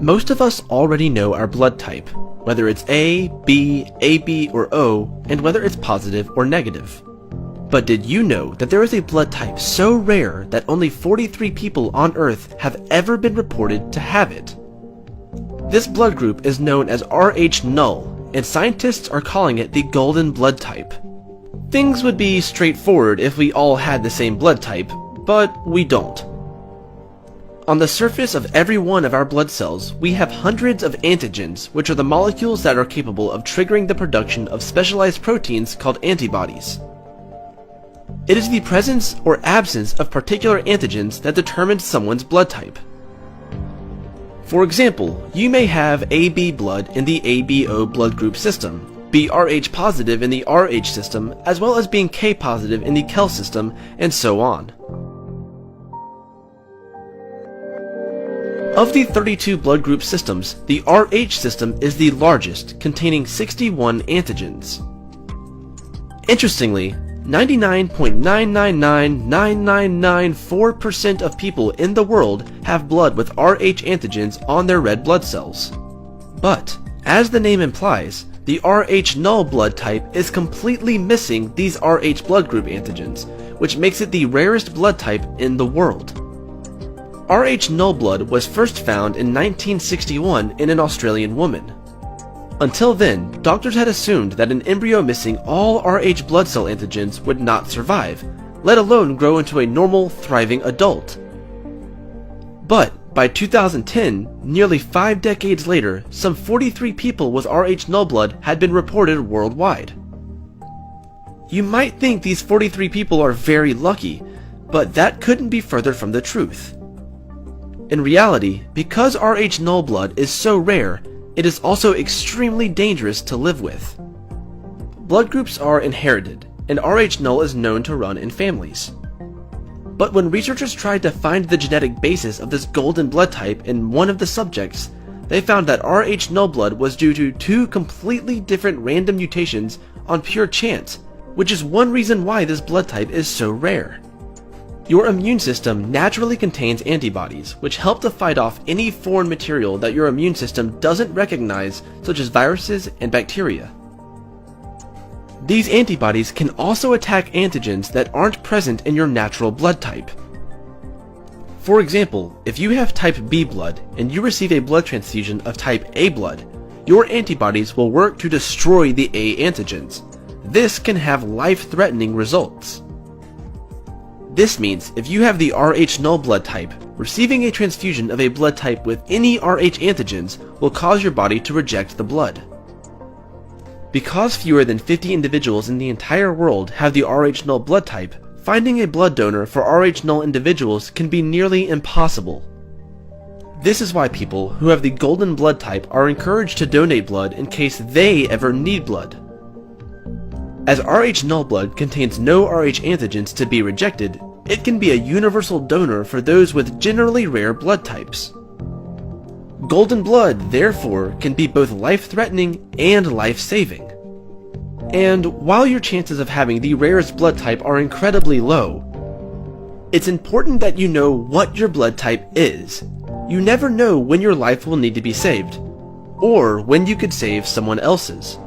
Most of us already know our blood type, whether it's A, B, AB, or O, and whether it's positive or negative. But did you know that there is a blood type so rare that only 43 people on Earth have ever been reported to have it? This blood group is known as Rh-null, and scientists are calling it the golden blood type. Things would be straightforward if we all had the same blood type, but we don't. On the surface of every one of our blood cells, we have hundreds of antigens, which are the molecules that are capable of triggering the production of specialized proteins called antibodies. It is the presence or absence of particular antigens that determines someone's blood type. For example, you may have AB blood in the ABO blood group system, be Rh positive in the Rh system, as well as being K positive in the Kel system, and so on. Of the 32 blood group systems, the Rh system is the largest, containing 61 antigens. Interestingly, 99.999994% of people in the world have blood with Rh antigens on their red blood cells. But, as the name implies, the Rh-null blood type is completely missing these Rh blood group antigens, which makes it the rarest blood type in the world. Rh-null blood was first found in 1961 in an Australian woman. Until then, doctors had assumed that an embryo missing all Rh blood cell antigens would not survive, let alone grow into a normal, thriving adult. But by 2010, nearly 5 decades later, some 43 people with Rh-null blood had been reported worldwide. You might think these 43 people are very lucky, but that couldn't be further from the truth. In reality, because Rh-null blood is so rare, it is also extremely dangerous to live with. Blood groups are inherited, and Rh-null is known to run in families. But when researchers tried to find the genetic basis of this golden blood type in one of the subjects, they found that Rh-null blood was due to 2 completely different random mutations on pure chance, which is one reason why this blood type is so rare. Your immune system naturally contains antibodies, which help to fight off any foreign material that your immune system doesn't recognize, such as viruses and bacteria. These antibodies can also attack antigens that aren't present in your natural blood type. For example, if you have type B blood and you receive a blood transfusion of type A blood, your antibodies will work to destroy the A antigens. This can have life-threatening results. This means if you have the Rh-null blood type, receiving a transfusion of a blood type with any Rh antigens will cause your body to reject the blood. Because fewer than 50 individuals in the entire world have the Rh-null blood type, finding a blood donor for Rh-null individuals can be nearly impossible. This is why people who have the golden blood type are encouraged to donate blood in case they ever need blood. As Rh-null blood contains no Rh antigens to be rejected, it can be a universal donor for those with generally rare blood types. Golden blood, therefore, can be both life-threatening and life-saving. And while your chances of having the rarest blood type are incredibly low, it's important that you know what your blood type is. You never know when your life will need to be saved, or when you could save someone else's.